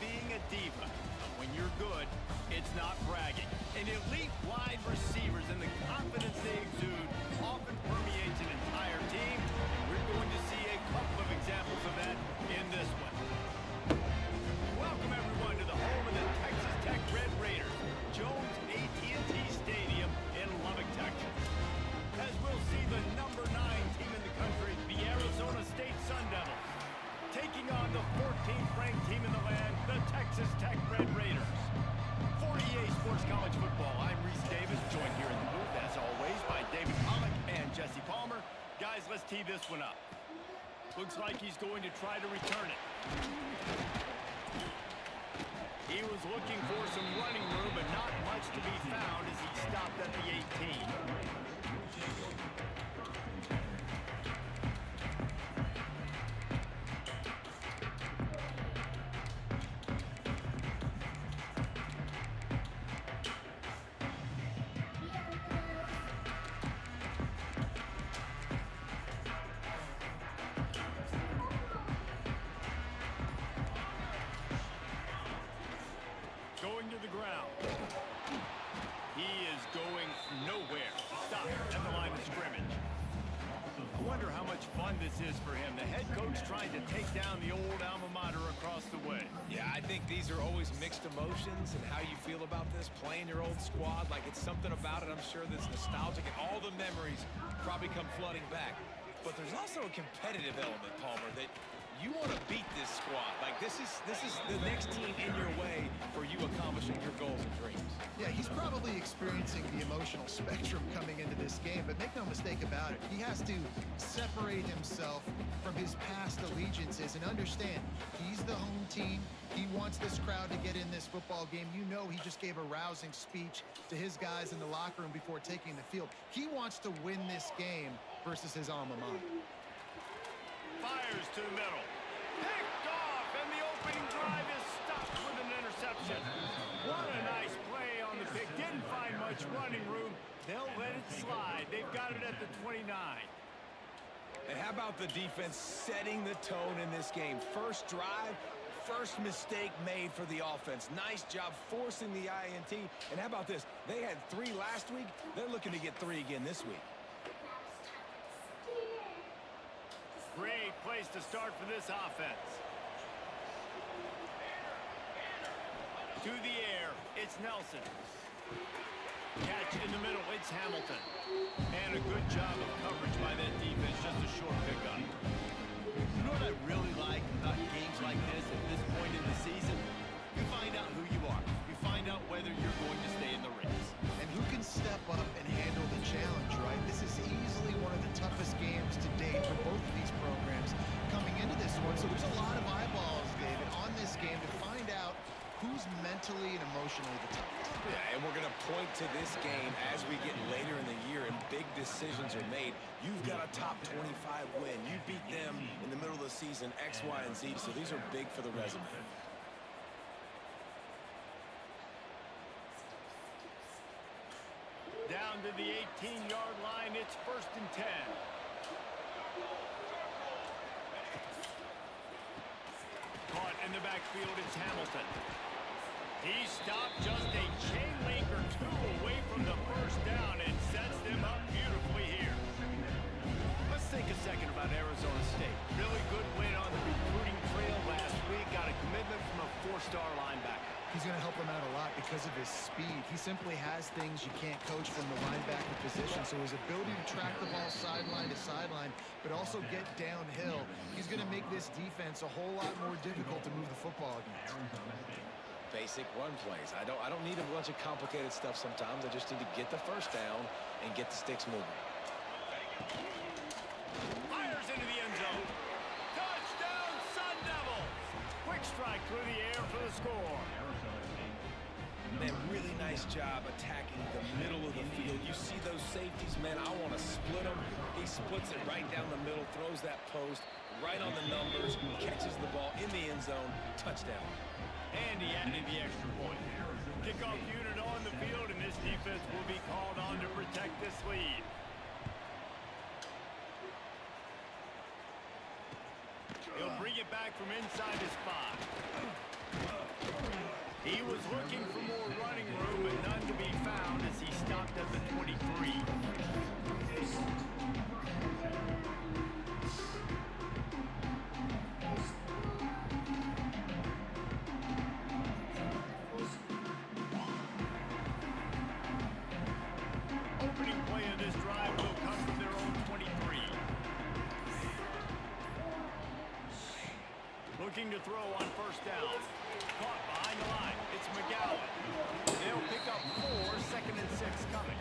being a diva. But when you're good, it's not bragging. And elite wide receivers and the confidence they exude often permeates an entire team. And we're going to see a couple of examples of that in this one. Welcome, everyone, to the home of the Texas Tech Red Raiders, Jones AT&T Stadium in Lubbock, Texas. As we'll see the number 9 team in the country, the Arizona State Sun Devils, taking on the 14th ranked team in the land, the Texas Tech Red Raiders. For EA Sports College Football, I'm Reese Davis, joined here in the booth, as always, by David Pollack and Jesse Palmer. Guys, let's tee this one up. Looks like he's going to try to return it. He was looking for some running room, but not much to be found as he stopped at the 18. Going to the ground. He is going nowhere. Stop at the line of scrimmage. I wonder how much fun this is for him. The head coach trying to take down the old alma mater across the way. Yeah, I think these are always mixed emotions and how you feel about this, playing your old squad. Like, it's something about it, I'm sure, that's nostalgic, and all the memories probably come flooding back. But there's also a competitive element, Palmer, that you want to beat this squad. Like, this is the next team in your way for you accomplishing your goals and dreams. Yeah, he's probably experiencing the emotional spectrum coming into this game, but make no mistake about it, he has to separate himself from his past allegiances and understand he's the home team. He wants this crowd to get in this football game. You know, he just gave a rousing speech to his guys in the locker room before taking the field. He wants to win this game versus his alma mater. Fires to the middle. Picked off, and the opening drive is stopped with an interception. What a nice play on the pick. Didn't find much running room. They'll let it slide. They've got it at the 29. And how about the defense setting the tone in this game? First drive, first mistake made for the offense. Nice job forcing the INT. And how about this? They had 3 last week. They're looking to get 3 again this week. Great place to start for this offense. To the air, it's Nelson. Catch in the middle, it's Hamilton. And a good job of coverage by that defense, just a short pickup. You know what I really like about games like this at this point in the season? You find out who you are. You find out whether you're going to stay in the race. And who can step up and handle the challenge, right? This is easily one of the toughest games to date for both of these programs coming into this one. So there's a lot of eyeballs, David, on this game to find out who's mentally and emotionally the toughest. Yeah, and we're going to point to this game as we get later in the year and big decisions are made. You've got a top 25 win. You beat them in the middle of the season, X, Y, and Z. So these are big for the resume. Down to the 18-yard line, it's 1st and 10. Caught in the backfield, it's Hamilton. He stopped just a chain link or 2 away from the first down and sets them up beautifully here. Let's think a second about Arizona State. Really good win on the recruiting trail last week. Got a commitment from a 4-star linebacker. He's going to help them out a lot because of his speed. He simply has things you can't coach from the linebacker position. So his ability to track the ball sideline to sideline, but also get downhill, he's going to make this defense a whole lot more difficult to move the football against. Basic run plays. I don't need a bunch of complicated stuff sometimes. I just need to get the first down and get the sticks moving. Fires into the end zone. Touchdown, Sun Devils! Quick strike through the air for the score. Man, really nice job attacking the middle of the field. You see those safeties, man, I want to split them. He splits it right down the middle, throws that post right on the numbers, catches the ball in the end zone, touchdown. And he added the extra point. Kickoff unit on the field, and this defense will be called on to protect this lead. He'll bring it back from inside his 5. He was looking for more running room, but none to be found as he stopped at the 23. Opening play of this drive will come from their own 23. Looking to throw on first down. Caught behind the line. It's McGowan. They'll pick up 4, 2nd and 6 coming.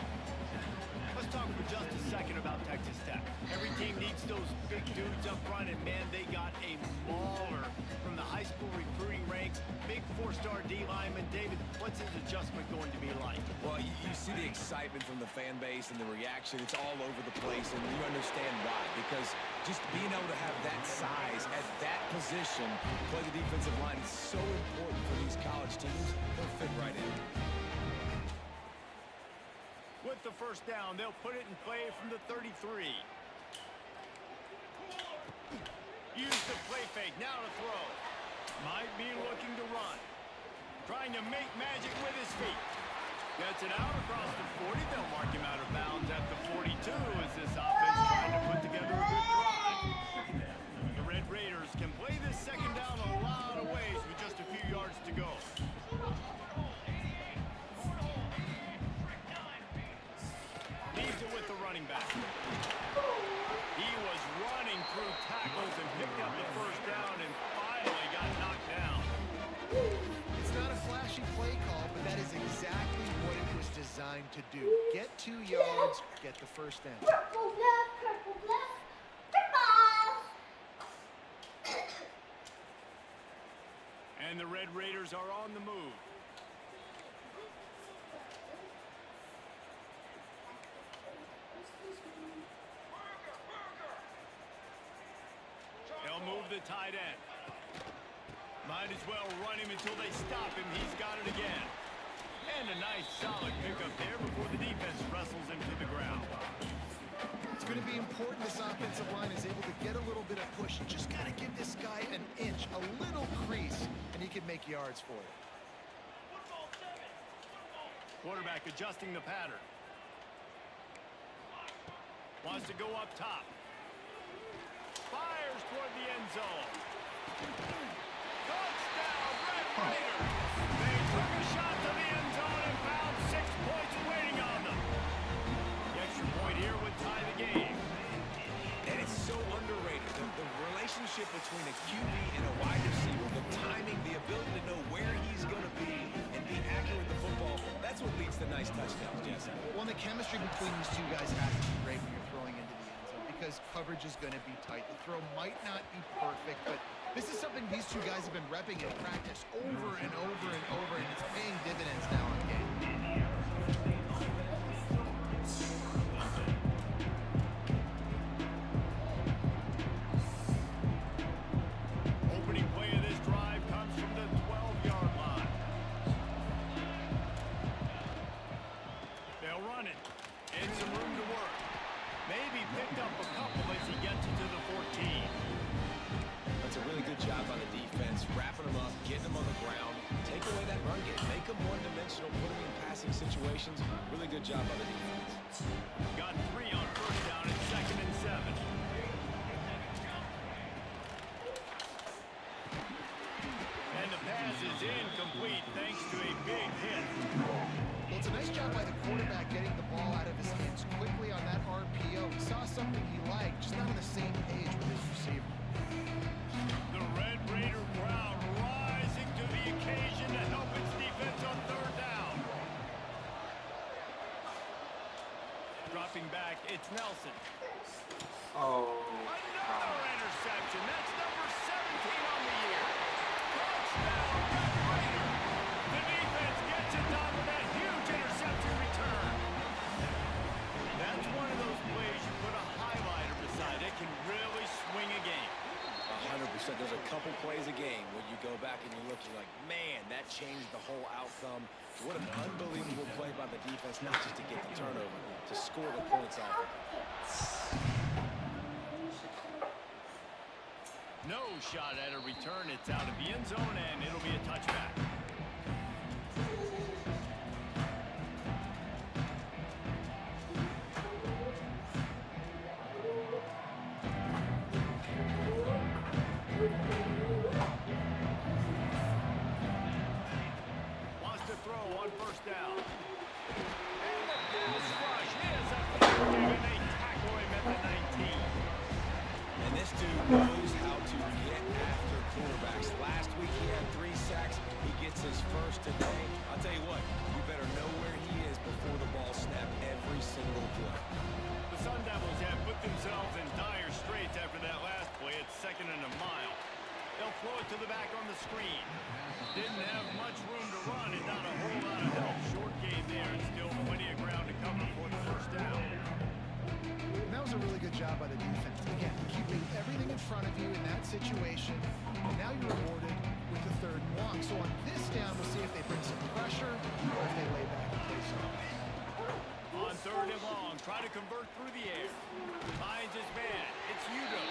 Let's talk for just a second about Texas Tech. Every team needs those big dudes up front, and man, they got a mauler from the high school recruiting ranks. Big 4-star D lineman. David, what's his adjustment going to be like? Well, you see the excitement from the fan base and the reaction. It's all over the place, and you understand why. Because just being able to have that size at that position, play the defensive line is so important for these college teams. They'll fit right in. With the first down, they'll put it in play from the 33. Use the play fake. Now to throw. Might be looking to run. Trying to make magic with his feet. Gets it out across the 40. They'll mark him out of bounds at the 42 as this offense trying to put together a good drive. The Red Raiders can play this second down a lot of ways with just a few yards to go. Leaves it with the running back. He was running through tackles and picked up the first down and finally got knocked down. It's not a flashy play call, but that is exactly what it was designed to do. Get 2 yards, get the first down. Purple blood, purple blood, purple. And the Red Raiders are on the move. They'll move the tight end. Might as well run him until they stop him. He's got it again. And a nice solid pickup there before the defense wrestles him to the ground. It's going to be important this offensive line is able to get a little bit of push. You just got to give this guy an inch, a little crease, and he can make yards for you. Quarterback adjusting the pattern. Wants to go up top. Fires toward the end zone. Touchdown, Red Raiders! They took a shot to the end zone and found 6 points waiting on them. The extra point here would tie the game. And it's so underrated. The relationship between a QB and a wide receiver, the timing, the ability to know where he's going to be and be accurate with the football, that's what leads to nice touchdowns, Jesse. Well, the chemistry between these two guys has to be great when you're throwing into the end zone because coverage is going to be tight. The throw might not be perfect, but this is something these two guys have been repping in practice over and over and over, and it's paying dividends now on game. Opening play of this drive comes from the 12-yard line. They'll run it. And some room to work. Maybe picked up a couple as he gets it to the 14. That's a really good job on the defense, wrapping them up, getting them on the ground, take away that run game, make them one-dimensional, put them in passing situations. Really good job on the defense. Got 3 on first down and 2nd and 7. And the pass is incomplete thanks to a big hit. Well, it's a nice job by the quarterback getting the ball out of his hands quickly on that RPO. He saw something he liked, just not on the same page with his receiver. The Red Raider crowd rising to the occasion to help its defense on third down. Dropping back, it's Nelson. Another interception. That's number 17 on the year. Touchdown, Red Raider. The defense gets it done with that huge interception return. That's one of those plays you put a highlighter beside. It can really swing a game. 100%. There's a couple plays a game where you go back and you look, you're like, man, that changed the whole outcome. What an unbelievable play by the defense, not just to get the turnover, to score the points off of it. No shot at a return. It's out of the end zone, and it'll be a touchback. first down. And the pass rush is effective, and they tackle him at the 19. And this dude knows how to get after quarterbacks. Last week he had 3 sacks. He gets his first today. I'll tell you what, you better know where he is before the ball snapped every single play. The Sun Devils have put themselves in dire straits after that last play. It's 2nd and a mile. They'll throw it to the back on the screen. Didn't have much room to run and not a whole lot of help. Short game there and still plenty of ground to cover for the first down. And that was a really good job by the defense. Again, keeping everything in front of you in that situation. And now you're rewarded with the 3rd and long. So on this down, we'll see if they bring some pressure or if they lay back and play some. On 3rd and long, try to convert through the air. Finds his man. It's Udo.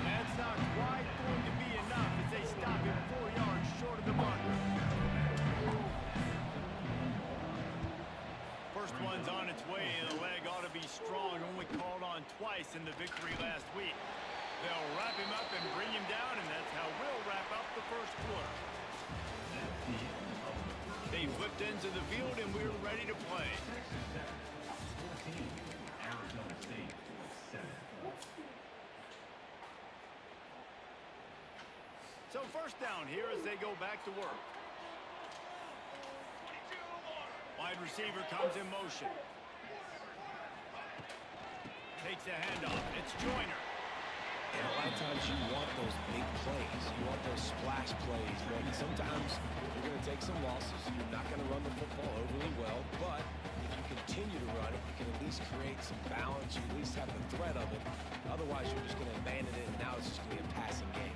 That's not quite going to be enough as they stop him 4 yards short of the marker. First one's on its way, and the leg ought to be strong. Only called on twice in the victory last week. They'll wrap him up and bring him down, and that's how we'll wrap up the first quarter. They flipped into the field, and we're ready to play. So first down here as they go back to work. Wide receiver comes in motion. Takes the handoff. It's Joyner. And a lot of times you want those big plays. You want those splash plays. But sometimes you're going to take some losses. You're not going to run the football overly well. But if you continue to run it, you can at least create some balance. You at least have the threat of it. Otherwise, you're just going to abandon it, and now it's just going to be a passing game.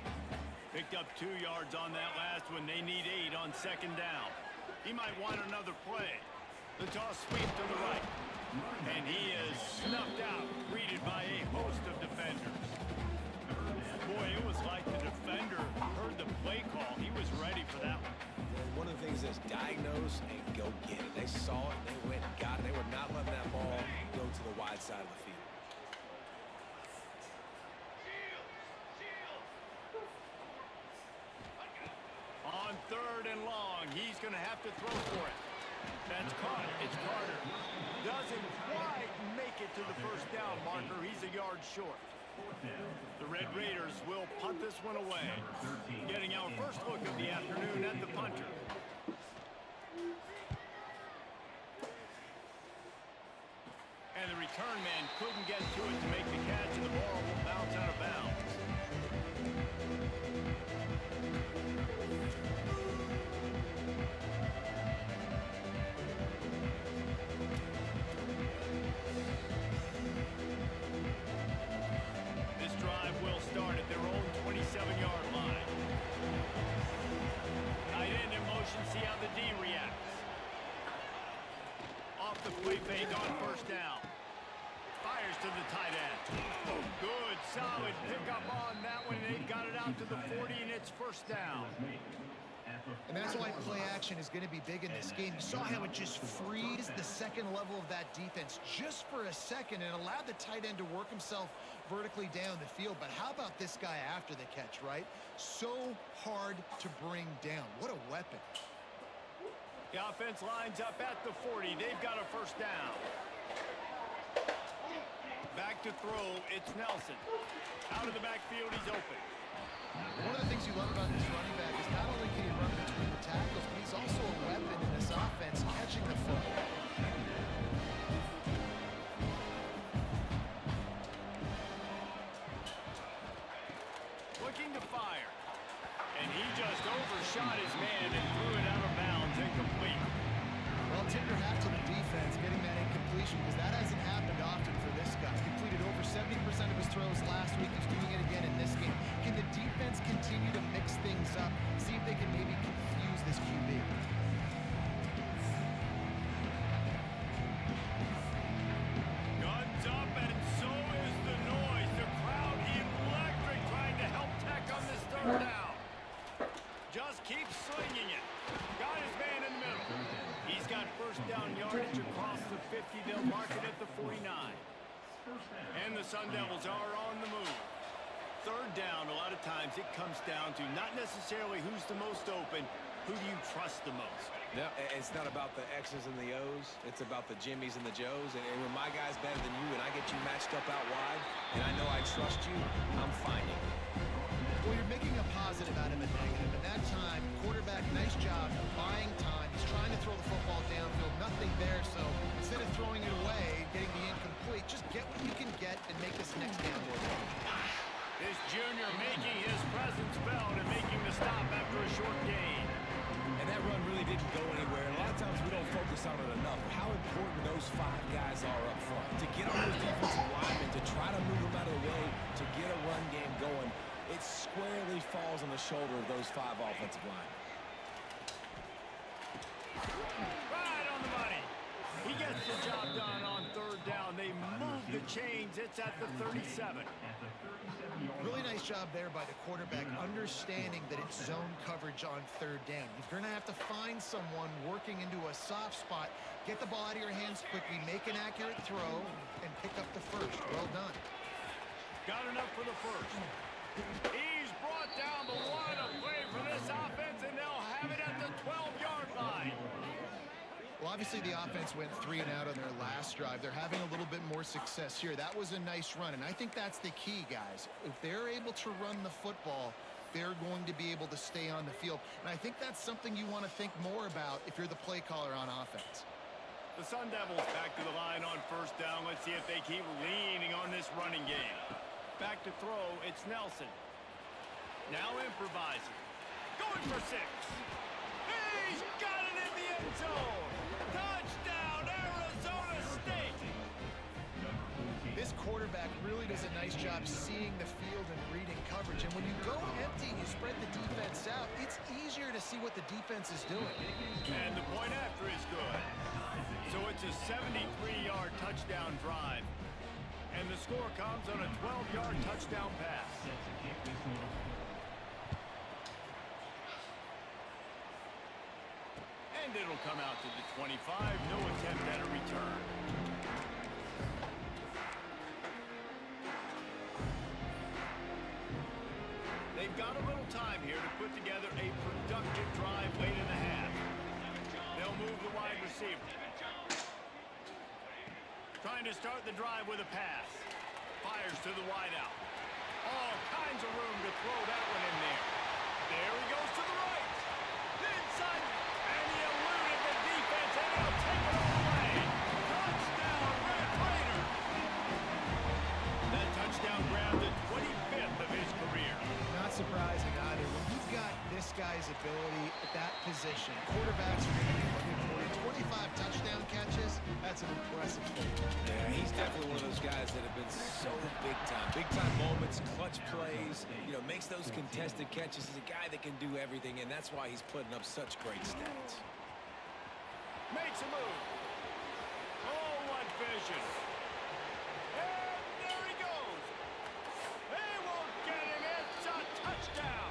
Picked up 2 yards on that last one. They need 8 on 2nd down. He might want another play. The toss sweep to the right. And he is snuffed out, greeted by a host of defenders. Boy, it was like the defender heard the play call. He was ready for that one. And one of the things is diagnose and go get it. They saw it, they went and got it. They were not letting that ball go to the wide side of the field. On 3rd and long, he's going to have to throw for it. That's caught. It's Carter. Doesn't quite make it to the first down marker. He's a yard short. The Red Raiders will punt this one away. Getting our first look of the afternoon at the punter. And the return man couldn't get to it to make the catch, and the ball will bounce out of bounds. This drive will start at their own 27-yard line. Tight end in motion, see how the D reacts. Off the play fake on first down. Fires to the tight end. Oh, good, solid pickup on that one. They've got it out to the 40, and it's first down. And that's why play action is going to be big in this game. You saw how it just frees the second level of that defense just for a second and allowed the tight end to work himself vertically down the field. But how about this guy after the catch, right? So hard to bring down. What a weapon. The offense lines up at the 40. They've got a first down. Back to throw, it's Nelson. Out of the backfield, he's open. One of the things you love about this running back is not only can he run between the tackles, but he's also a weapon in this offense catching the football. Looking to fire. And he just overshot his man and threw it out of bounds, incomplete. Well, tip your hat to the defense getting that incompletion because that hasn't happened often for this guy. He's completed over 70% of his throws last week. He's doing it again in this game. Can the defense continue to mix things up? See if they can maybe confuse this QB. Guns up, and so is the noise. The crowd electric trying to help Tech on this 3rd down. Just keeps slinging it. Got his man in the middle. He's got first down yardage across the 50. They'll mark it at the 49. And the Sun Devils are on the move. 3rd down, a lot of times it comes down to not necessarily who's the most open, Who do you trust the most? No, it's not about the X's and the O's. It's about the Jimmys and the Joes. And when my guy's better than you and I get you matched up out wide, and I know I trust you, I'm finding it. Well, you're making a positive out of a negative. And that time, quarterback, nice job buying time. He's trying to throw the football downfield. Nothing there. So instead of throwing it away, getting the incomplete, just get what you can get and make this next down more fun. This junior making his presence felt and making the stop after a short gain. And that run really didn't go anywhere. And a lot of times we don't focus on it enough. How important those 5 guys are up front. To get on those defensive linemen, to try to move them out of the way, to get a run game going, it squarely falls on the shoulder of those 5 offensive linemen. Right on the money. He gets the job done on third down. They move the chains. It's at the 37. Really nice job there by the quarterback, understanding that it's zone coverage on third down. You're going to have to find someone working into a soft spot, get the ball out of your hands quickly, make an accurate throw, and pick up the first. Well done. Got enough for the first. He's brought down the line of play for this offense, and they'll have it at the 12-yard line. Well, obviously the offense went 3 and out on their last drive. They're having a little bit more success here. That was a nice run, and I think that's the key, guys. If they're able to run the football, they're going to be able to stay on the field. And I think that's something you want to think more about if you're the play caller on offense. The Sun Devils back to the line on first down. Let's see if they keep leaning on this running game. Back to throw, it's Nelson. Now improvising. Going for 6. He's got it in the end zone. Touchdown, Arizona State. This quarterback really does a nice job seeing the field and reading coverage. And when you go empty and you spread the defense out, it's easier to see what the defense is doing. And the point after is good. So it's a 73-yard touchdown drive. And the score comes on a 12-yard touchdown pass. And it'll come out to the 25. No attempt at a return. They've got a little time here to put together a productive drive late in the half. They'll move the wide receiver. Trying to start the drive with a pass. Fires to the wideout. All kinds of room to throw that one in there. There he goes to the right. Inside. And he eluded the defense, and he'll take it all away. Touchdown, Red Raiders. That touchdown grabbed the 25th of his career. Not surprising either. When you've got this guy's ability at that position, quarterbacks are going to be looking for it. 25 touchdown catches, that's an impressive thing. Yeah, he's definitely one of those guys that have been so big time. Big time moments, clutch plays, makes those contested catches. He's a guy that can do everything, and that's why he's putting up such great stats. Makes a move. Oh, what vision. And there he goes. They won't get him. It's a touchdown.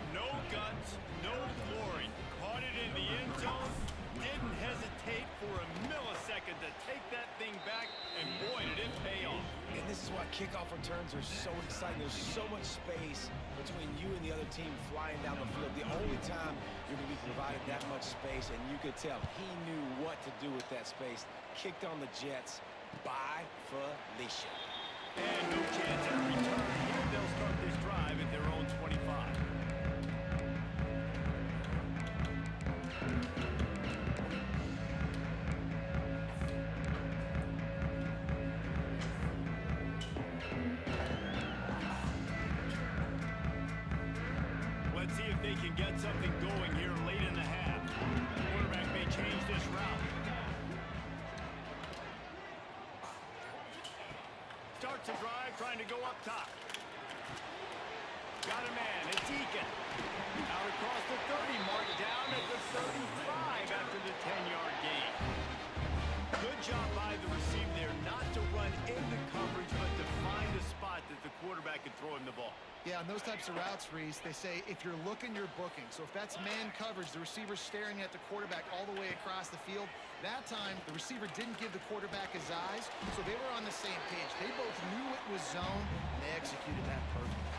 No guts, no glory. Caught it in the end zone. Didn't hesitate for a millisecond to take that thing back, and boy, did it pay off. And this is why kickoff returns are so exciting. There's so much space between you and the other team flying down the field. The only time you're going to be provided that much space, and you could tell he knew what to do with that space. Kicked on the Jets by Felicia. And no chance at a return. Here they'll start this drive at their own 25. Let's see if they can get something going here late in the half. The quarterback may change this route. Starts a drive, trying to go up top. Got a man, it's Deacon. Out across the 30, marked down at the 35 after the 10-yard gain. Good job by the receiver there, not to run into coverage, but to find a spot that the quarterback could throw him the ball. Yeah, on those types of routes, Reese, they say if you're looking, you're booking. So if that's man coverage, the receiver's staring at the quarterback all the way across the field. That time, the receiver didn't give the quarterback his eyes, so they were on the same page. They both knew it was zone, and they executed that perfectly.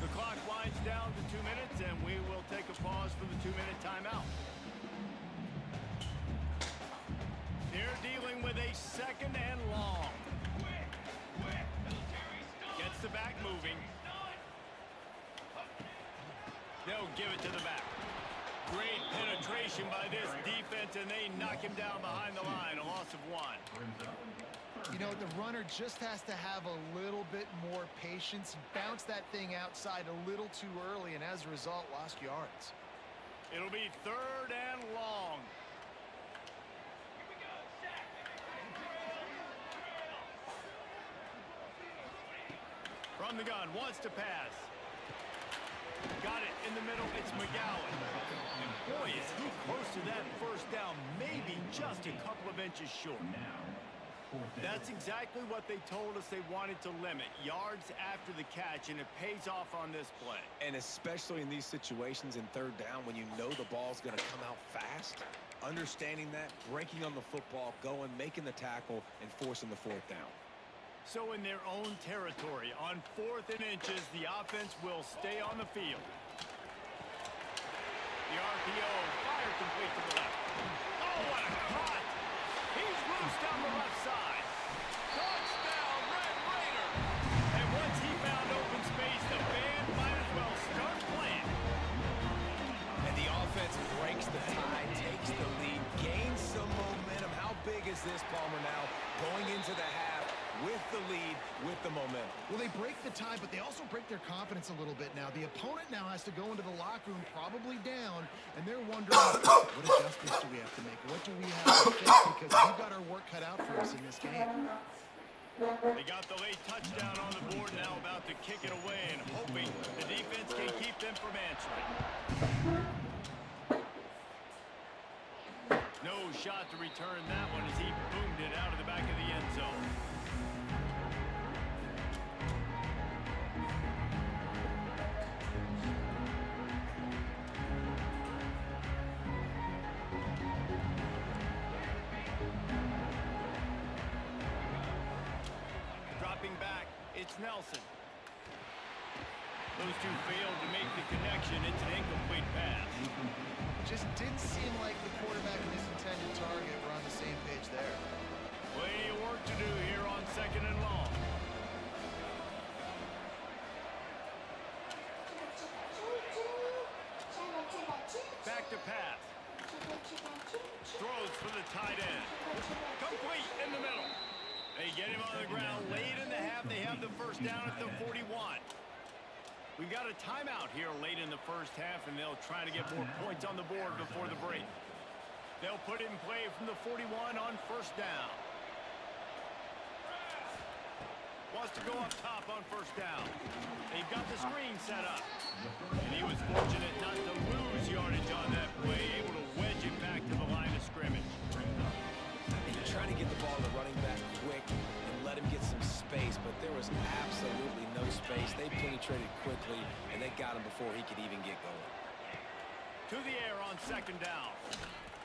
The clock winds down to 2 minutes, and we will take a pause for the 2-minute timeout. They're dealing with a 2nd and long. Gets the back moving. They'll give it to the back. Great penetration by this defense, and they knock him down behind the line. A loss of 1. You know, the runner just has to have a little bit more patience. Bounce that thing outside a little too early, and as a result, lost yards. It'll be 3rd and long. From the gun, wants to pass. Got it in the middle, it's McGowan. And boy, is he close to that first down, maybe just a couple of inches short. That's exactly what they told us they wanted to limit, yards after the catch, and it pays off on this play. And especially in these situations in 3rd down when you know the ball's going to come out fast, understanding that, breaking on the football, going, making the tackle, and forcing the 4th down. So in their own territory, on 4th and inches, the offense will stay on the field. The RPO, fire complete to the left. Oh, what a cut! He's loose down the left side. Touchdown, Red Raider! And once he found open space, the band might as well start playing. And the offense breaks the tie, takes the lead, gains some momentum. How big is this, Palmer, now going into the half with the lead, with the momentum? Well, they break the tie, but they also break their confidence a little bit now. The opponent now has to go into the locker room probably down, and they're wondering, what adjustments do we have to make? What do we have to fix? Because we've got our work cut out for us in this game. They got the late touchdown on the board, now about to kick it away and hoping the defense can keep them from answering. No shot to return that one as he boomed it out of the back of the end zone. Dropping back, it's Nelson. Those two failed to make the connection. It's an incomplete pass. Just didn't seem like the quarterback and his intended target were on the same page there. Plenty of work to do here on 2nd and long. Back to pass. Throws for the tight end. Complete in the middle. They get him on the ground late in the half. They have the first down at the 41. We've got a timeout here late in the first half, and they'll try to get more points on the board before the break. They'll put it in play from the 41 on 1st down. Wants to go up top on 1st down. They've got the screen set up. And he was fortunate not to lose yardage on that play, able to wedge it back to the line of scrimmage. And you're trying to get the ball to running back quick and let him get some space, but there was absolutely no space. They penetrated quickly, and they got him before he could even get going. To the air on 2nd down.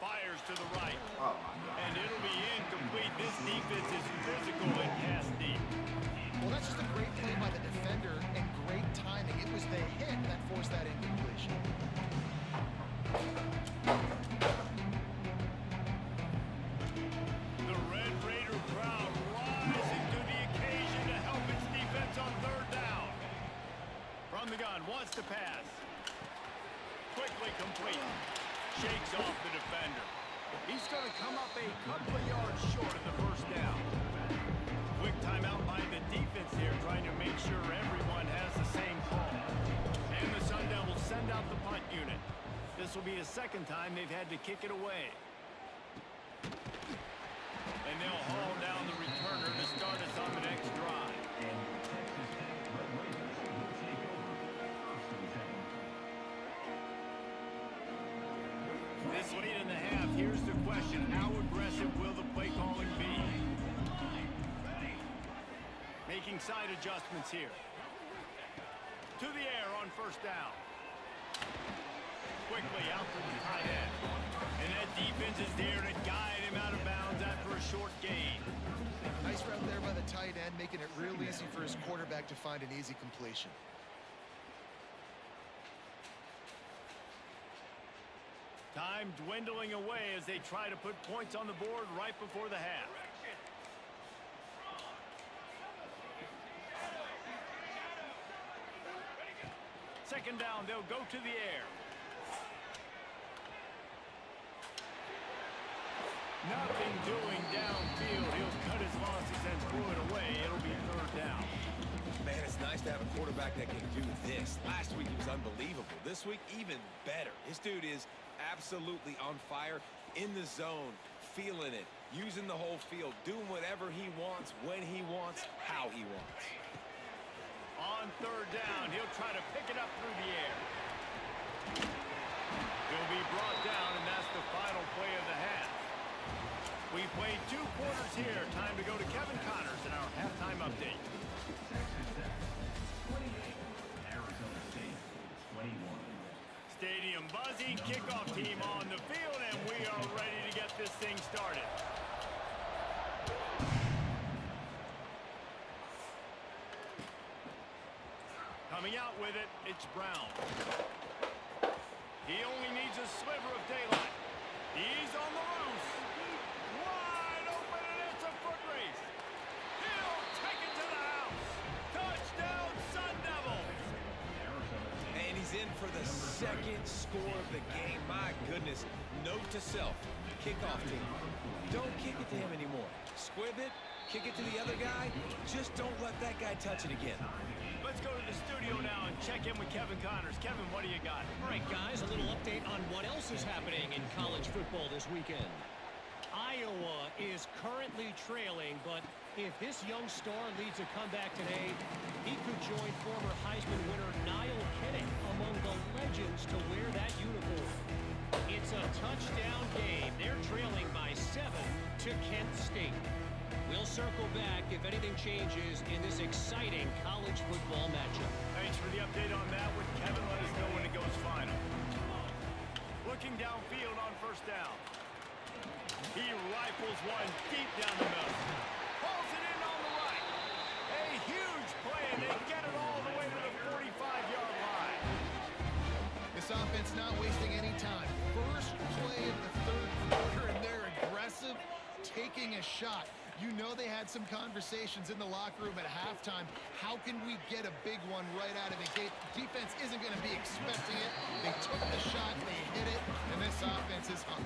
Fires to the right. And it'll be incomplete. This defense is physical and pass deep. Well, that's just a great play by the defender and great timing. It was the hit that forced that incompletion. The Red Raider crowd rising to the occasion to help its defense on 3rd down. From the gun, wants to pass. Quickly complete. Shakes off the defender. He's going to come up a couple of yards short of the first down. Quick timeout by the defense here, trying to make sure everyone has the same call. And the Sun Devils send out the punt unit. This will be the 2nd time they've had to kick it away. And they'll haul down the returner to start us on the next drive. This late in the half, here's the question. How aggressive will the play calling be? Making side adjustments here. To the air on 1st down. Quickly out to the tight end. And that defense is there to guide him out of bounds after a short gain. Nice route there by the tight end, making it real easy for his quarterback to find an easy completion. Time dwindling away as they try to put points on the board right before the half. Second down, they'll go to the air. Nothing doing downfield. He'll cut his losses and throw it away. It'll be third down. Man, it's nice to have a quarterback that can do this. Last week he was unbelievable. This week, even better. This dude is absolutely on fire, in the zone, feeling it, using the whole field, doing whatever he wants, when he wants, how he wants. On third down, he'll try to pick it up through the air. He'll be brought down, and that's the final play of the half. We played 2 quarters here. Time to go to Kevin Connors in our halftime update. Stadium buzzing, kickoff team on the field, and we are ready to get this thing started. Coming out with it, it's Brown. He only needs a sliver of daylight. He's on the loose. Wide open, and it's a foot race. He'll take it to the house. Touchdown, Sun Devils. And he's in for the second score of the game. My goodness. Note to self, kickoff team. Don't kick it to him anymore. Squib it, kick it to the other guy. Just don't let that guy touch it again. Let's go to the studio now and check in with Kevin Connors. Kevin, what do you got? All right, guys, a little update on what else is happening in college football this weekend. Iowa is currently trailing, but if this young star leads a comeback today, he could join former Heisman winner Niall Kinnick among the legends to wear that uniform. It's a touchdown game. They're trailing by 7 to Kent State. We'll circle back if anything changes in this exciting college football matchup. Thanks for the update on that one. Kevin, let us know when it goes final. Looking downfield on first down. He rifles one deep down the middle. Pulls it in on the right. A huge play, and they get it all the way to the 45-yard line. This offense not wasting any time. First play of the third quarter, and they're aggressive, taking a shot. You know they had some conversations in the locker room at halftime. How can we get a big one right out of the gate? Defense isn't going to be expecting it. They took the shot, they hit it, and this offense is on.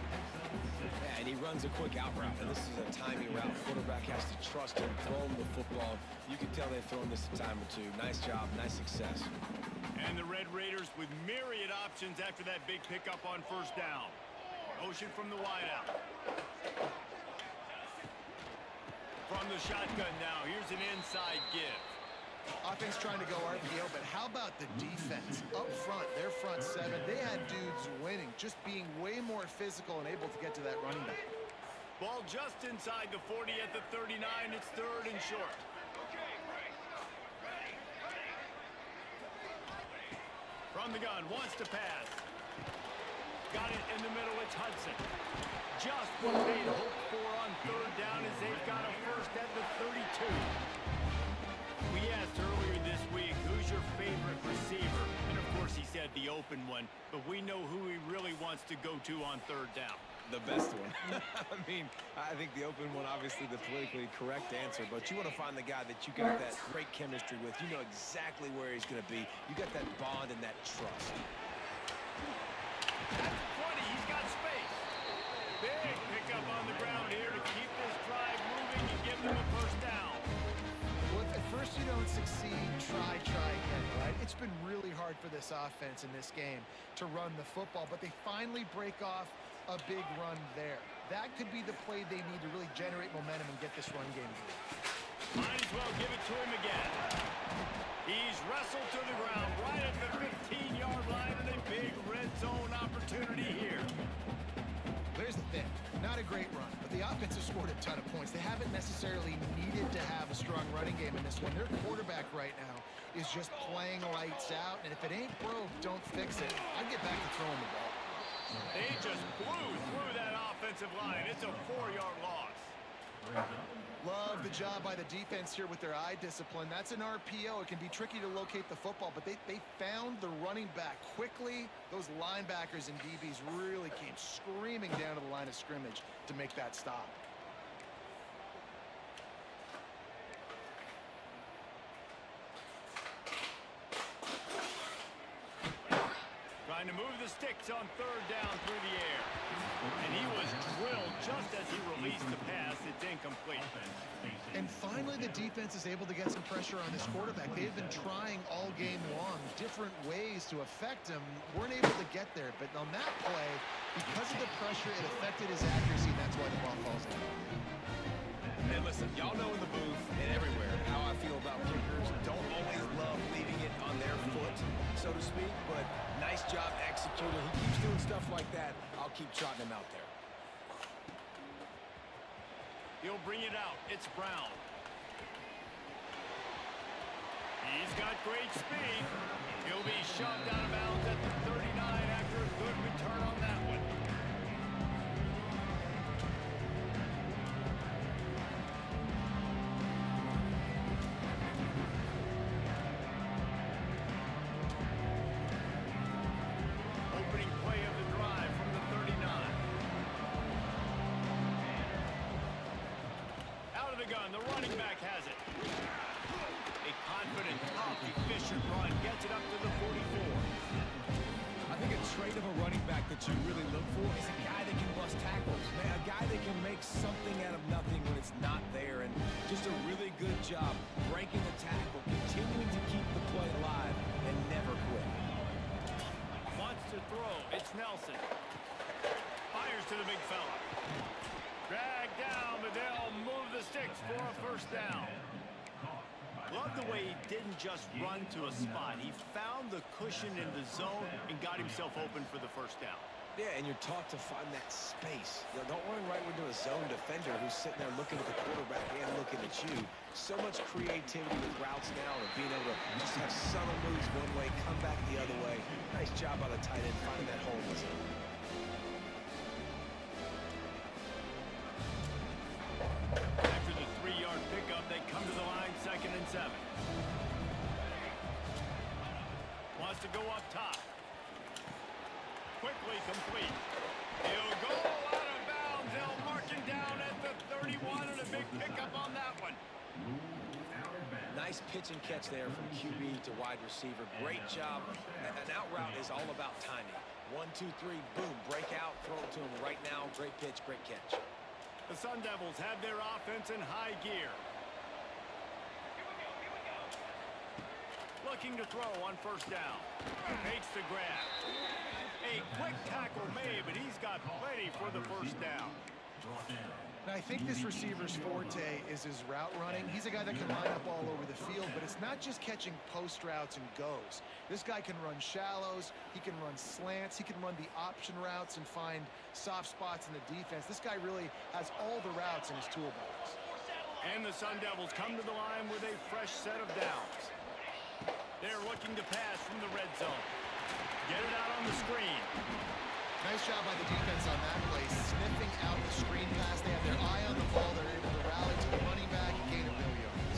Yeah, and he runs a quick out route, and this is a timing route. The quarterback has to trust him, throw him the football. You can tell they've thrown this a time or two. Nice job, nice success. And the Red Raiders with myriad options after that big pickup on first down. Motion from the wideout. From the shotgun now, here's an inside give. Offense trying to go RPO, but how about the defense? Up front, their front 7, they had dudes winning, just being way more physical and able to get to that running back. Ball just inside the 40 at the 39. It's third and short. From the gun, wants to pass. Got it in the middle, it's Hudson. Just what they'd hoped for on third down as they've got a first at the 32. We asked earlier this week, who's your favorite receiver? And of course he said the open one, but we know who he really wants to go to on third down. The best one. I mean, I think the open one, obviously the politically correct answer, but you want to find the guy that you got that great chemistry with. You know exactly where he's going to be. You got that bond and that trust. That's 20, he's got space. Big pickup on the ground here to keep this drive moving and give them a first down. Well, if at first you don't succeed, try again, right? It's been really hard for this offense in this game to run the football, but they finally break off a big run there. That could be the play they need to really generate momentum and get this run game going. Might as well give it to him again. He's wrestled to the ground right at the 15-yard line, and a big red zone opportunity here. There's the thing. Not a great run, but the offense has scored a ton of points. They haven't necessarily needed to have a strong running game in this one. Their quarterback right now is just playing lights out, and if it ain't broke, don't fix it. I'd get back to throwing the ball. They just blew through that offensive line. It's a 4-yard loss. Love the job by the defense here with their eye discipline. That's an RPO. It can be tricky to locate the football, but they found the running back quickly. Those linebackers and DBs really came screaming down to the line of scrimmage to make that stop. Trying to move the sticks on third down through the air. And he was drilled just as he released the pass. It's incomplete. And finally, the defense is able to get some pressure on this quarterback. They've been trying all game long different ways to affect him. Weren't able to get there. But on that play, because of the pressure, it affected his accuracy, and that's why the ball falls in. And listen, y'all know in the booth and everywhere how I feel about kickers. Don't always love leaving it on their foot, so to speak, but nice job executing. He keeps doing stuff like that. I'll keep trotting him out there. He'll bring it out. It's Brown. He's got great speed. He'll be shoved out of bounds at the 39 after a good return on that one. Opening play of the drive from the 39. Out of the gun, the running back has it. A confident, tough, efficient run gets it up to the 44. I think a trait of a running back that you really look for is a guy that can bust tackles. Man, a guy that can make something out of nothing when it's not there. And just a really good job breaking the tackle, continuing to keep the play alive, and never quit. Wants to throw. It's Nelson. Fires to the big fella. Drag down, but they'll move the sticks for a first down. Love the way he didn't just run to a spot. He found the cushion in the zone and got himself open for the first down. Yeah, and you're taught to find that space. You know, don't run right into a zone defender who's sitting there looking at the quarterback and looking at you. So much creativity with routes now and being able to just have subtle moves one way, come back the other way. Nice job by the tight end finding that hole in the zone. After the 3-yard pickup, they come to the line 2nd and 7. Wants to go up top. Quickly complete. He'll go out of bounds. They'll mark him down at the 31 and a big pickup on that one. Nice pitch and catch there from QB to wide receiver. Great job. An out route is all about timing. 1, 2, 3, boom, break out, throw it to him right now. Great pitch, great catch. The Sun Devils have their offense in high gear. Looking to throw on first down. Makes the grab. A quick tackle made, but he's got plenty for the first down. Now, I think this receiver's forte is his route running. He's a guy that can line up all over the field, but it's not just catching post routes and goes. This guy can run shallows, he can run slants, he can run the option routes and find soft spots in the defense. This guy really has all the routes in his toolbox. And the Sun Devils come to the line with a fresh set of downs. They're looking to pass from the red zone. Get it out on the screen. Nice job by the defense on that play, sniffing out the screen pass. They have their eye on the ball. They're able to rally to the running back and gain a few yards.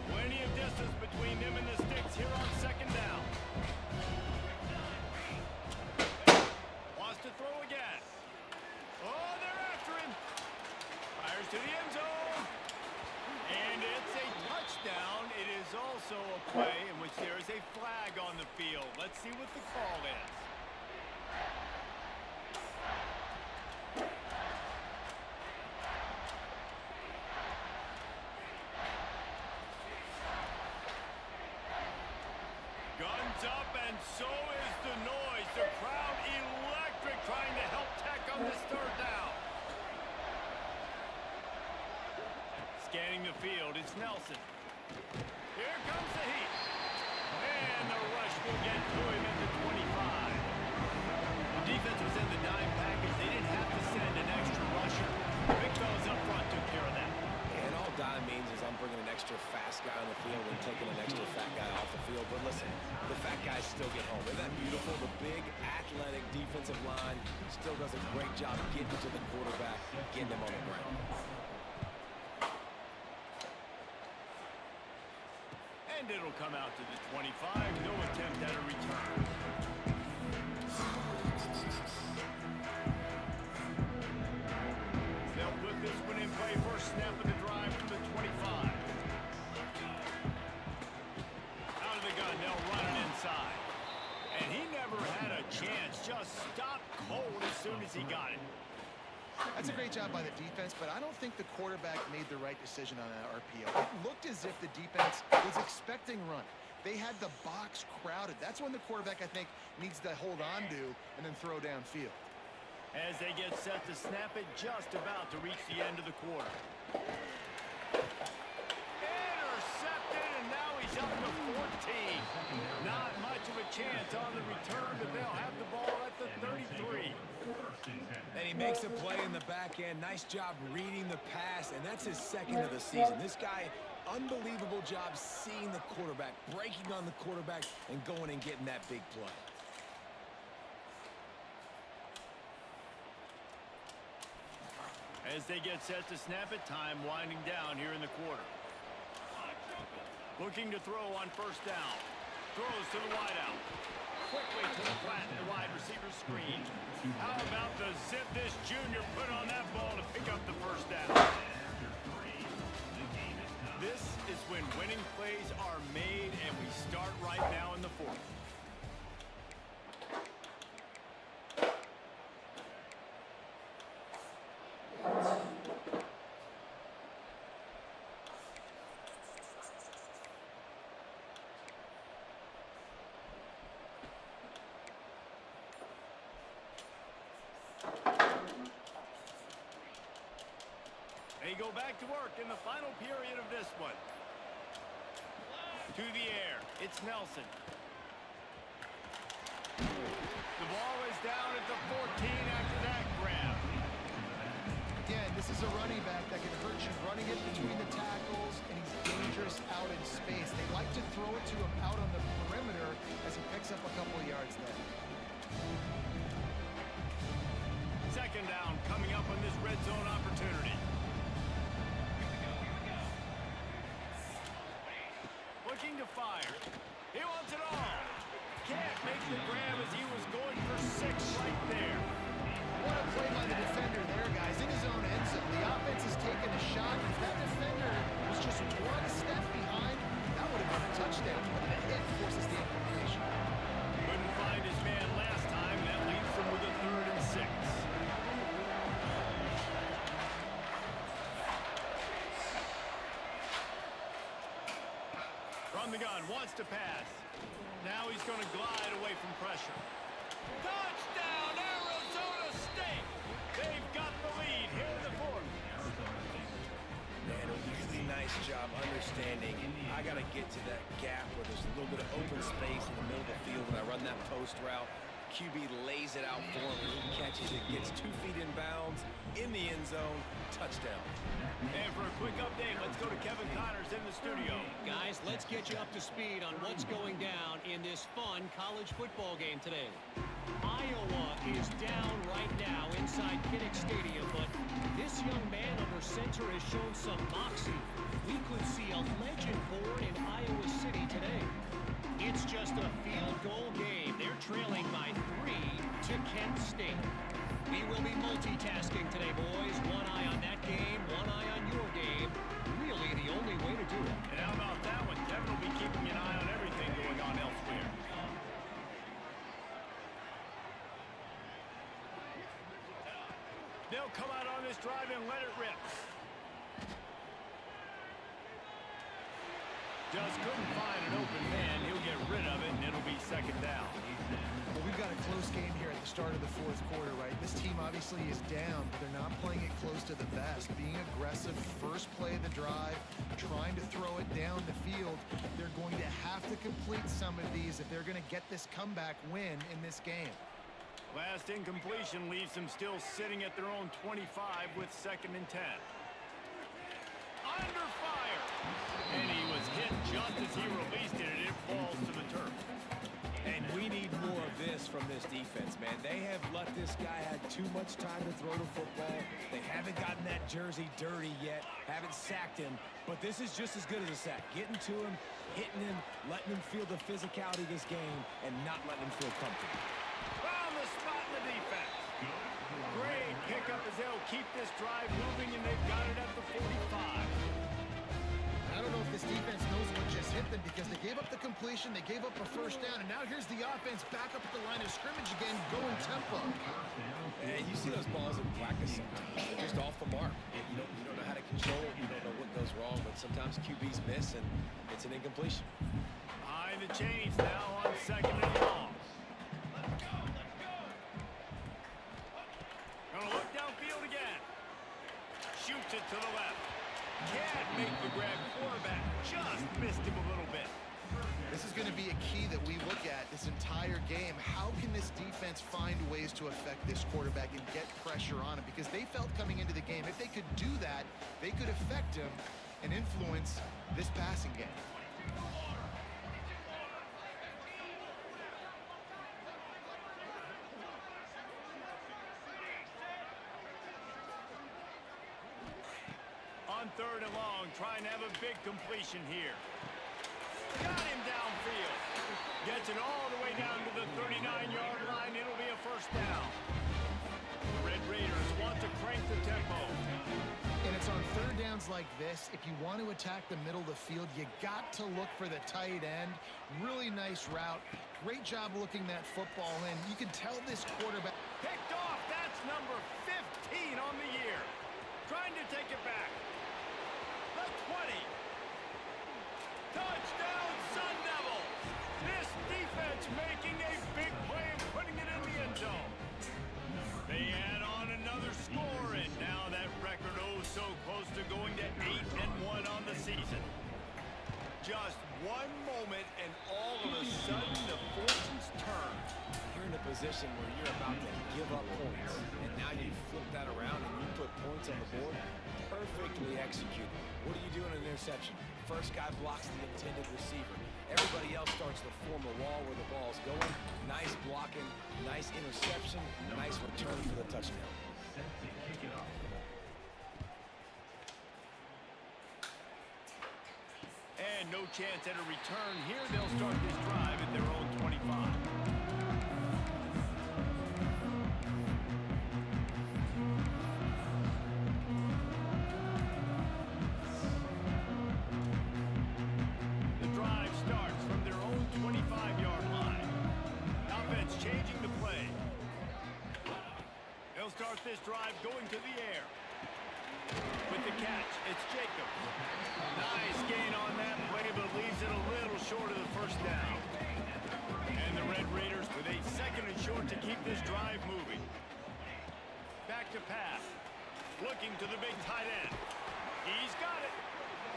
Plenty of distance between them and the sticks here on 2nd down. Wants to throw again. Oh, they're after him. Fires to the end zone. And it's a touchdown. It is also a play in which there is a flag on the field. Let's see what the call is. Guns up, and so is the noise. The crowd electric, trying to help Tech on this 3rd down. Scanning the field, it's Nelson. Here comes the heat. And the rush will get to him at the 25. The defense was in the dime package. They didn't have to send an extra rusher. The big fellas up front took care of that. And all dime means is I'm bringing an extra fast guy on the field and taking an extra fat guy off the field. But listen, the fat guys still get home. Isn't that beautiful? The big, athletic defensive line still does a great job getting to the quarterback, getting him on the ground. And it'll come out to the 25. No attempt at a return. They'll put this one in play. First snap of the drive from the 25. Out of the gun, they'll run it inside. And he never had a chance. Just stopped cold as soon as he got it. That's a great job by the defense, but I don't think the quarterback made the right decision on that RPO. It looked as if the defense was expecting run. They had the box crowded. That's when the quarterback, I think, needs to hold on to and then throw downfield. As they get set to snap it, just about to reach the end of the quarter. Intercepted, and now he's up to 14. Not much of a chance on the return, but they'll have the ball at the 33. And he makes a play in the back end. Nice job reading the pass, and that's his second of the season. This guy, unbelievable job seeing the quarterback, breaking on the quarterback, and going and getting that big play. As they get set to snap it, time winding down here in the quarter. Looking to throw on first down. Throws to the wideout. Quickly to the flat and the wide receiver screen. How about the zip this junior put on that ball to pick up the first down? This is when winning plays are made, and we start right now in the fourth. They go back to work in the final period of this one. To the air. It's Nelson. The ball is down at the 14 after that grab. Again, this is a running back that can hurt you running it between the tackles, and he's dangerous out in space. They like to throw it to him out on the perimeter as he picks up a couple of yards there. Second down coming up on this red zone opportunity. Looking to fire. He wants it all. Can't make the grab as he was going for 6 right there. What a play by the defender there, guys. In his own end zone. The offense is taking a shot. If that defender was just one step behind, that would have been a touchdown. But the hit forces the incompletion. Couldn't find his man last time. That leaves him with a 3rd and 6. From the gun, wants to pass. Now he's going to glide away from pressure. Touchdown, Arizona State! They've got the lead here in the fourth. Man, a really nice job understanding. I got to get to that gap where there's a little bit of open space in the middle of the field when I run that post route. QB lays it out for him. He catches it, gets 2 feet in bounds, in the end zone, touchdown. And for a quick update, let's go to Kevin Connors in the studio. Guys, let's get you up to speed on what's going down in this fun college football game today. Iowa is down right now inside Kinnick Stadium, but this young man under center has shown some moxie. We could see a legend born in Iowa City today. It's just a field goal game. They're trailing by 3 to Kent State. We will be multitasking today, boys. One eye on that game, one eye on your game. Really the only way to do it. And how about that one? Kevin will be keeping an eye on everything going on elsewhere. They'll come out on this drive and let it rip. Just couldn't find an open man. He'll get rid of it, and it'll be second down. Well, we've got a close game here at the start of the fourth quarter, right? This team obviously is down, but they're not playing it close to the vest. Being aggressive, first play of the drive, trying to throw it down the field. They're going to have to complete some of these if they're going to get this comeback win in this game. Last incompletion leaves them still sitting at their own 25 with 2nd and 10. Under fire! And he was hit just as he released it, and it falls to the turf. this from this defense, man. They have let this guy have too much time to throw the football. They haven't gotten that jersey dirty yet, haven't sacked him, but this is just as good as a sack. Getting to him, hitting him, letting him feel the physicality of this game, and not letting him feel comfortable. Found the spot in the defense. Great pickup as they'll keep this drive moving, and they've got it at the 45. I don't know if this defense knows what just hit them because they gave up the completion, they gave up a first down, and now here's the offense back up at the line of scrimmage again, going tempo. And you see those balls in practice sometimes. They're just off the mark. You don't know how to control it. You don't know what goes wrong, but sometimes QBs miss, and it's an incompletion. Behind the chains now on 2nd and long. Gonna look downfield again. Shoots it to the left. Can't make the grab. Quarterback just missed him a little bit. This is going to be a key that we look at this entire game. How can this defense find ways to affect this quarterback and get pressure on him? Because they felt coming into the game, if they could do that, they could affect him and influence this passing game. On 3rd and long, trying to have a big completion here. Got him downfield. Gets it all the way down to the 39-yard line. It'll be a first down. The Red Raiders want to crank the tempo. And it's on 3rd downs like this. If you want to attack the middle of the field, you got to look for the tight end. Really nice route. Great job looking that football in. You can tell this quarterback. Picked off. That's number 15 on the year. Trying to take it back. The 20. Touchdown, Sun Devils. This defense making a big play and putting it in the end zone. They add on another score, and now that record so close to going to 8-1 on the season. Just one moment, and all of a sudden, the fortunes turn. You're in a position where you're about to give up points, and now you flip that around and you put points on the board. Perfectly executed. What do you do in an interception? First guy blocks the intended receiver. Everybody else starts to form a wall where the ball's going. Nice blocking, nice interception, nice return for the touchdown. And no chance at a return here. They'll start this drive at their own 25. The drive starts from their own 25-yard line. Offense changing the play. They'll start this drive going to the air. With the catch, it's Jacobs. Nice gain on that play, but leaves it a little short of the first down. And the Red Raiders with a 2nd and short to keep this drive moving. Back to pass. Looking to the big tight end. He's got it.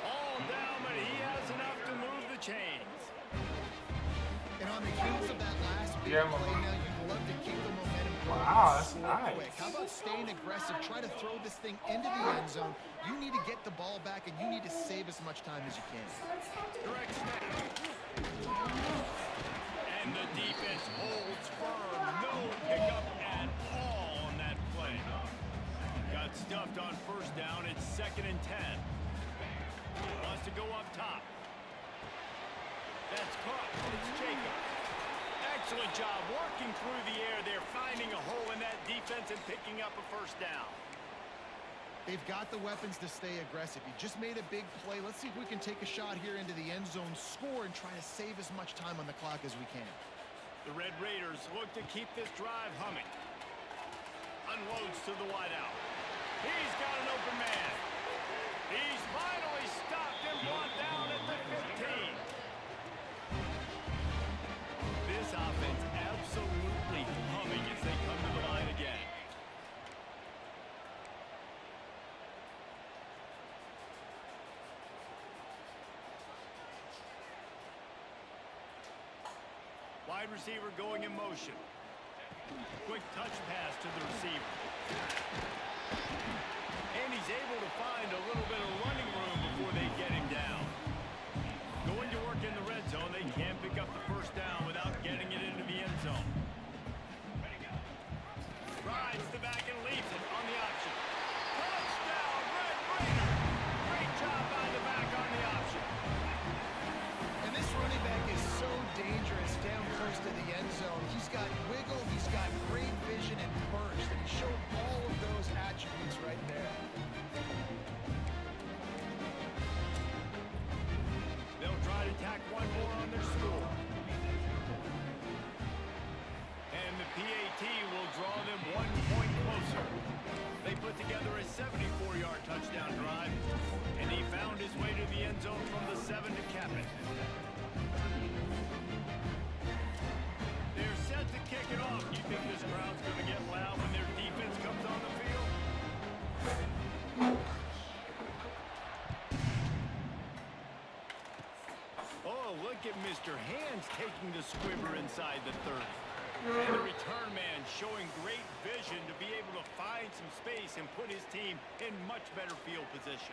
All down, but he has enough to move the chains. And on the heels of that last big Yeah, play, now you'd love to keep the momentum going. Wow, that's so nice. quick. How about staying aggressive? Try to throw this thing into the end zone. You need to get the ball back, and you need to save as much time as you can. Direct snap. And the defense holds firm. No pickup at all on that play. Got stuffed on first down. It's 2nd and 10. Wants to go up top. That's caught. It's Jacobs. Excellent job working through the air there, finding a hole in that defense and picking up a first down. They've got the weapons to stay aggressive. You just made a big play. Let's see if we can take a shot here into the end zone, score, and try to save as much time on the clock as we can. The Red Raiders look to keep this drive humming. Unloads to the wideout. He's got an open man. He's finally stopped and brought down at the 15. This offense absolutely humming as they come to the line again. Wide receiver going in motion. Quick touch pass to the receiver. And he's able to find a little bit of running room before they get him down. Going to work in the red zone. They can't pick up the first down without getting it into the end zone. crowd's going to get loud when their defense comes on the field. Oh, look at Mr. Hands taking the squibber inside the 30. And the return man showing great vision to be able to find some space and put his team in much better field position.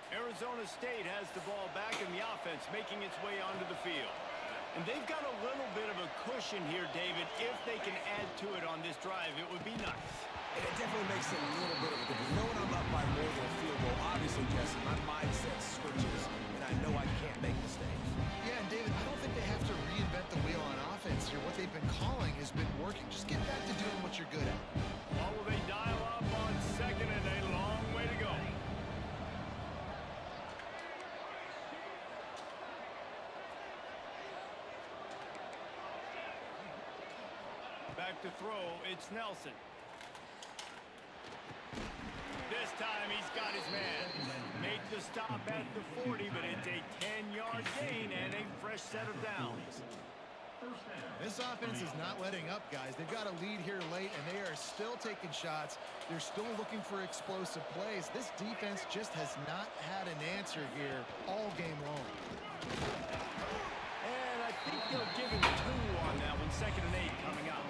Arizona State has the ball back in the offense, making its way onto the field. And they've got a little bit of a cushion here, David. If they can add to it on this drive, it would be nice. And it definitely makes it a little bit of a difference. Knowing I'm up by more than a field goal, obviously, Jesse, my mindset switches, and I know I can't make mistakes. Yeah, and David, I don't think they have to reinvent the wheel on offense here. What they've been calling has been working. Just get back to doing what you're good at. Or will they dial up on second and a long way to go? Back to throw, it's Nelson. This time he's got his man. Make the stop at the 40, but it's a 10-yard gain and a fresh set of downs. This offense is not letting up, guys. They've got a lead here late, and they are still taking shots. They're still looking for explosive plays. This defense just has not had an answer here all game long. And I think they'll give him 2 on that one. Second and 8 coming up.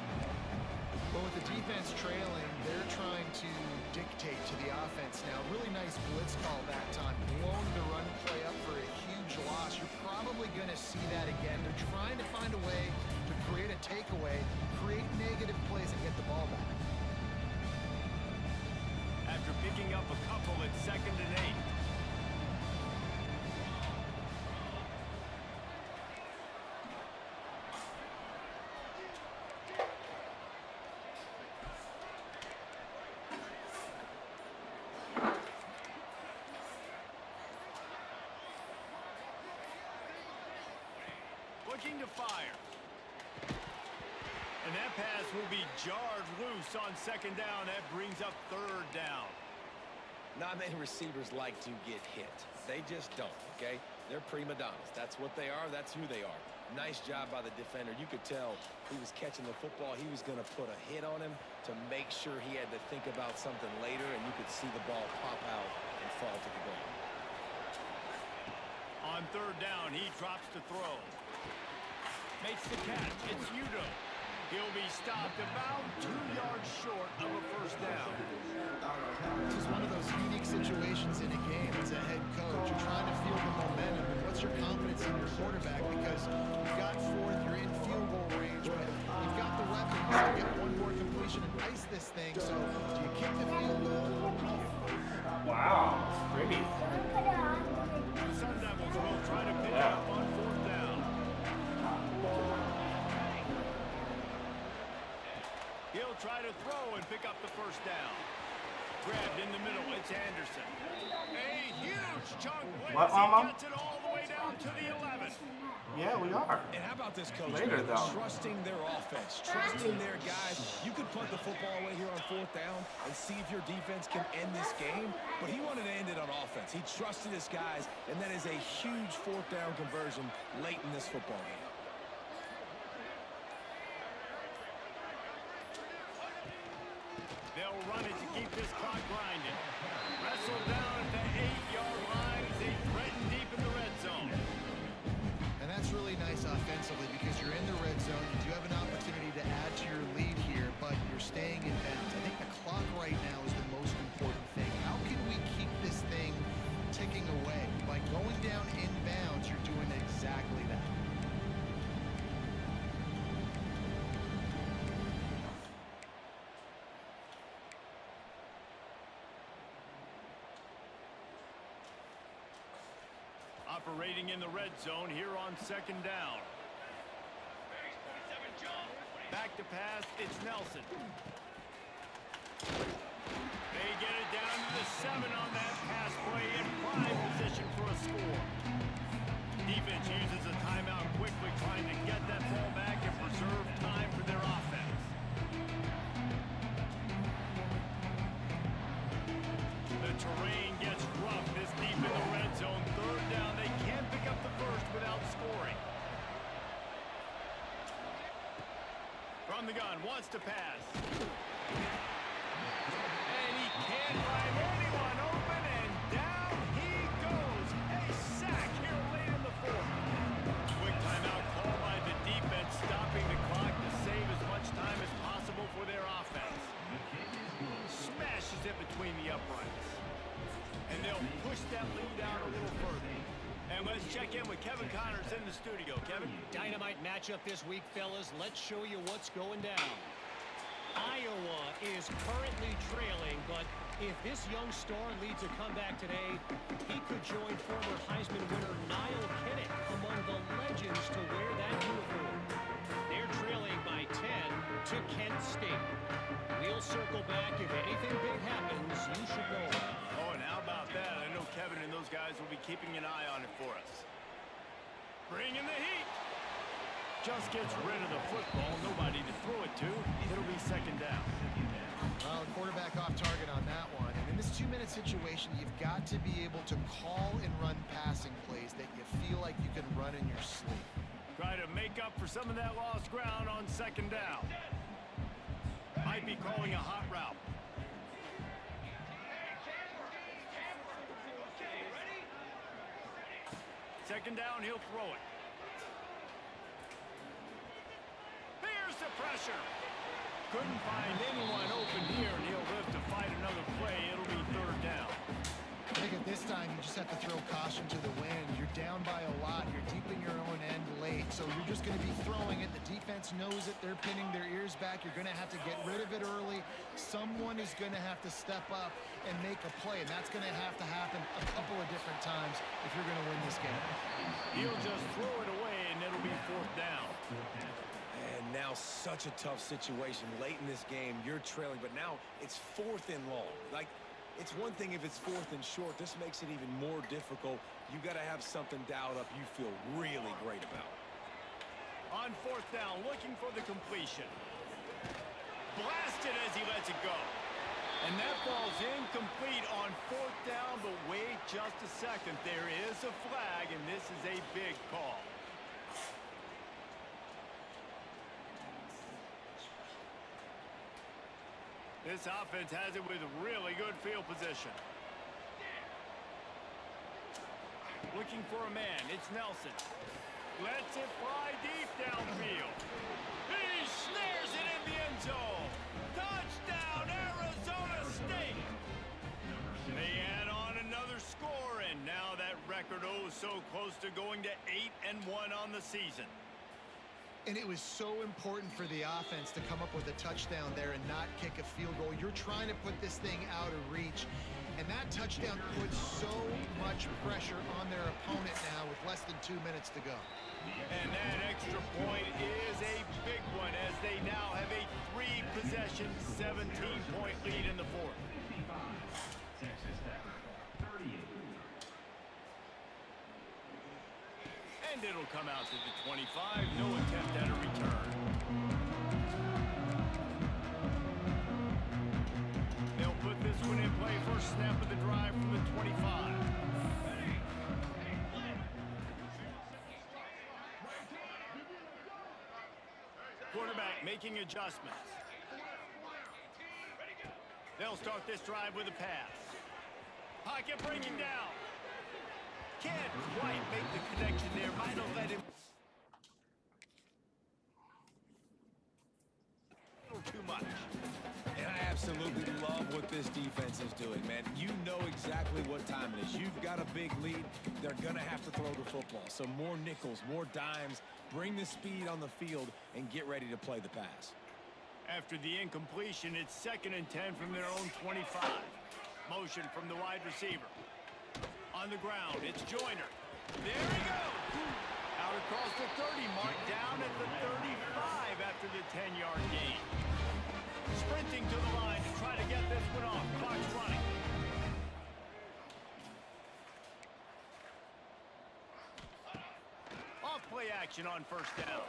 But with the defense trailing, they're trying to dictate to the offense now. Really nice blitz call that time. Blowing the run play up for a huge loss. You're probably going to see that again. They're trying to find a way to create a takeaway, create negative plays, and get the ball back. After picking up a couple at second and 8. Looking to fire. And that pass will be jarred loose on second down. That brings up third down. Not many receivers like to get hit. They just don't, okay? They're prima donnas. That's what they are. That's who they are. Nice job by the defender. You could tell he was catching the football. He was going to put a hit on him to make sure he had to think about something later, and you could see the ball pop out and fall to the ground. On third down, he drops to throw. Makes the catch. It's Udo. He'll be stopped about 2 yards short of a first down. This is one of those unique situations in a game as a head coach. You're trying to feel the momentum, and what's your confidence in your quarterback? Because you've got fourth, you're in field goal range, but you've got the weapons to get one more completion and ice this thing. So do you kick the field goal? Wow, pretty. The Sun Devils will try to pick up on fourth down. He'll try to throw and pick up the first down. Grabbed in the middle, it's Anderson. A huge chunk blitz. What, He Mama? gets it all the way down to the 11. Yeah, we are. And how about this, Coach? Later, though. Trusting their offense, trusting their guys. You could punt the football away here on fourth down and see if your defense can end this game, but he wanted to end it on offense. He trusted his guys, and that is a huge fourth down conversion late in this football game. They'll run it to keep this clock grinding. Wrestled down at the 8-yard line as they threaten deep in the red zone. And that's really nice offensively because you're in the red zone. You do have an opportunity to add to your lead here, but you're staying in bounds. I think the clock right now is the most important thing. How can we keep this thing ticking away? By going down in bounds, you're doing exactly that. Operating in the red zone here on second down. Back to pass, it's Nelson. They get it down to the 7 on that pass play in prime position for a score. Defense uses a timeout quickly, trying to get that ball back and preserve time for their offense. The terrain gets rough this deep in the red zone. Third down, they can pick up the first, but wants to pass. And he can't find anyone open, and down he goes. A sack here late in the fourth. Quick timeout call by the defense, stopping the clock to save as much time as possible for their offense. Smashes it between the uprights. And they'll push that lead out a little further. And let's check in with Kevin Connors in the studio. Kevin? Dynamite matchup this week, fellas. Let's show you what's going down. Iowa is currently trailing, but if this young star leads a comeback today, he could join former Heisman winner Niall Kinnick among the legends to wear that uniform. They're trailing by 10 to Kent State. We'll circle back. If anything big happens, you should know. Oh, and how about that? I know Kevin and those guys will be keeping an eye on it for us. Bringing the heat. Just gets rid of the football. Nobody to throw it to. It'll be second down. Well, quarterback off target on that one. And in this 2-minute situation, you've got to be able to call and run passing plays that you feel like you can run in your sleep. Try to make up for some of that lost ground on second down. Might be calling a hot route. Second down, he'll throw it. Here's the pressure. Couldn't find anyone open here, and he'll live to fight another play. It'll be third down. I think at this time, you just have to throw caution to the wind. You're down by a lot. You're deep in your own end late, so you're just going to be throwing it. The defense knows it. They're pinning their ears back. You're going to have to get rid of it early. Someone is going to have to step up and make a play, and that's going to have to happen a couple of different times if you're going to win this game. He'll just throw it away, and it'll be fourth down. And now such a tough situation late in this game. You're trailing, but now it's fourth and long. Like, it's one thing if it's fourth and short. This makes it even more difficult. You got to have something dialed up you feel really great about. On fourth down, looking for the completion. Blasted as he lets it go. And that falls incomplete on fourth down, but wait just a second. There is a flag, and this is a big call. This offense has it with really good field position. Looking for a man. It's Nelson. Lets it fly deep downfield. He snares it in the end zone. Touchdown, Arizona State. They add on another score, and now that record so close to going to 8-1 on the season. And it was so important for the offense to come up with a touchdown there and not kick a field goal. You're trying to put this thing out of reach, and that touchdown puts so much pressure on their opponent now with less than 2 minutes to go. And that extra point is a big one as they now have a 3-possession, 17-point lead in the fourth. And it'll come out to the 25. No attempt at a return. They'll put this one in play. First snap of the drive from the 25. Quarterback making adjustments. They'll start this drive with a pass. Pocket bringing down. Can't quite make the connection there. Might have let him too much. And I absolutely love what this defense is doing, man. You know exactly what time it is. You've got a big lead. They're going to have to throw the football. So more nickels, more dimes. Bring the speed on the field and get ready to play the pass. After the incompletion, it's 2nd and 10 from their own 25. Motion from the wide receiver. On the ground, it's Joyner. There he goes. Out across the 30, marked down at the 35 after the 10-yard gain. Sprinting to the line to try to get this one off. Clock's running. Off play action on first down.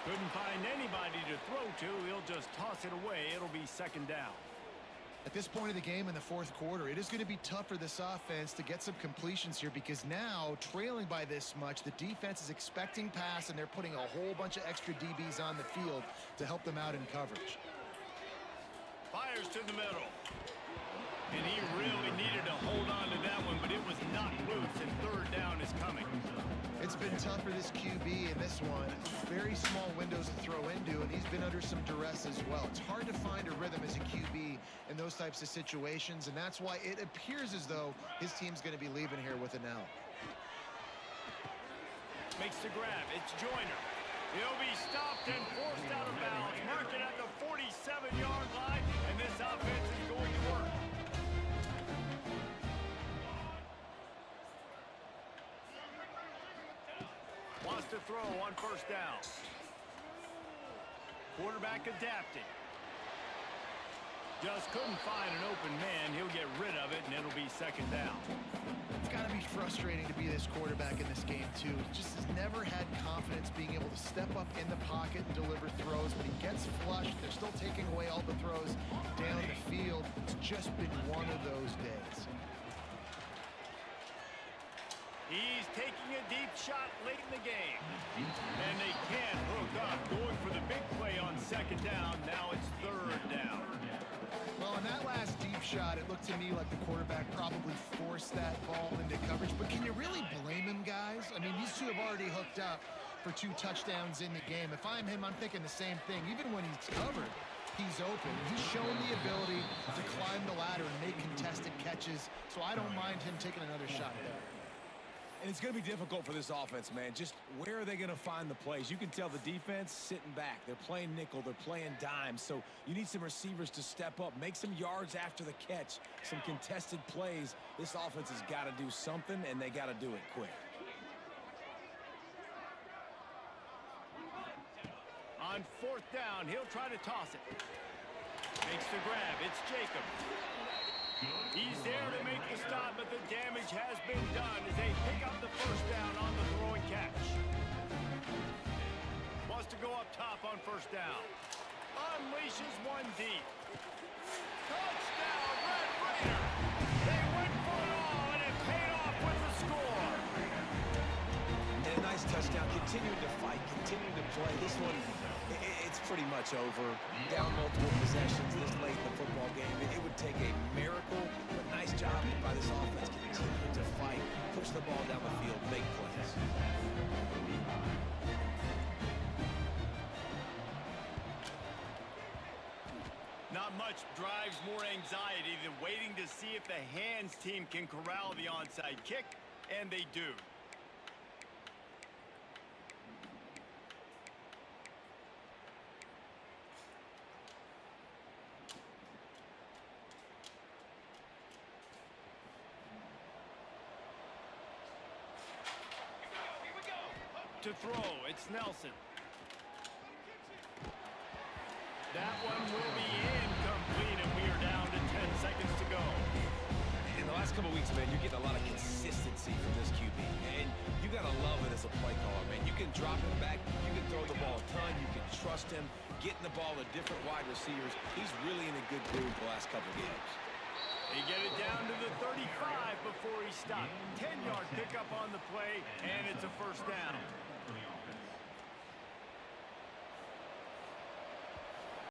Couldn't find anybody to throw to. He'll just toss it away. It'll be 2nd down. At this point of the game in the fourth quarter, it is going to be tough for this offense to get some completions here because now, trailing by this much, the defense is expecting pass, and they're putting a whole bunch of extra DBs on the field to help them out in coverage. Fires to the middle. And he really needed to hold on to that one, but it was not loose, and third down is coming. It's been tough for this QB in this one. Very small windows to throw into, and he's been under some duress as well. It's hard to find a rhythm as a QB in those types of situations, and that's why it appears as though his team's going to be leaving here with an L. Makes the grab. It's Joyner. He'll be stopped and forced out of bounds. Mark it at the 47-yard line, and this offense is going to work. Wants to throw on first down. Quarterback adapting. Just couldn't find an open man. He'll get rid of it, and it'll be second down. It's got to be frustrating to be this quarterback in this game, too. He just has never had confidence being able to step up in the pocket and deliver throws. When he gets flushed, they're still taking away all the throws down the field. It's just been one of those days. He's taking a deep shot late in the game. And they can't hook up. Going for the big play on second down. Now it's third down. Well, in that last deep shot, it looked to me like the quarterback probably forced that ball into coverage. But can you really blame him, guys? I mean, these two have already hooked up for 2 touchdowns in the game. If I'm him, I'm thinking the same thing. Even when he's covered, he's open. He's shown the ability to climb the ladder and make contested catches. So I don't mind him taking another shot there. And it's going to be difficult for this offense, man. Just where are they going to find the plays? You can tell the defense sitting back. They're playing nickel. They're playing dime. So you need some receivers to step up, make some yards after the catch, some contested plays. This offense has got to do something, and they got to do it quick. On fourth down, he'll try to toss it. Makes the grab. It's Jacob. He's there to make the stop, but the damage has been done as they pick up the first down on the throw and catch. Wants to go up top on first down. Unleashes one deep. Touchdown, Red Raider! They went for it all, and it paid off with the score. And a nice touchdown. Continuing to fight, continuing to play. This one, it's pretty much over. Down multiple possessions this late in the football game. It would take a miracle, but nice job by this offense. Continuing to fight, push the ball down the field, make plays. Not much drives more anxiety than waiting to see if the hands team can corral the onside kick, and they do. To throw, it's Nelson. That one will be incomplete, and we are down to 10 seconds to go. In the last couple weeks, man, you're getting a lot of consistency from this QB, and you got to love it as a play caller, man. You can drop it back, you can throw the ball a ton, you can trust him, getting the ball to different wide receivers. He's really in a good groove the last couple games. They get it down to the 35 before he stopped. 10-yard pickup on the play, and it's a first down.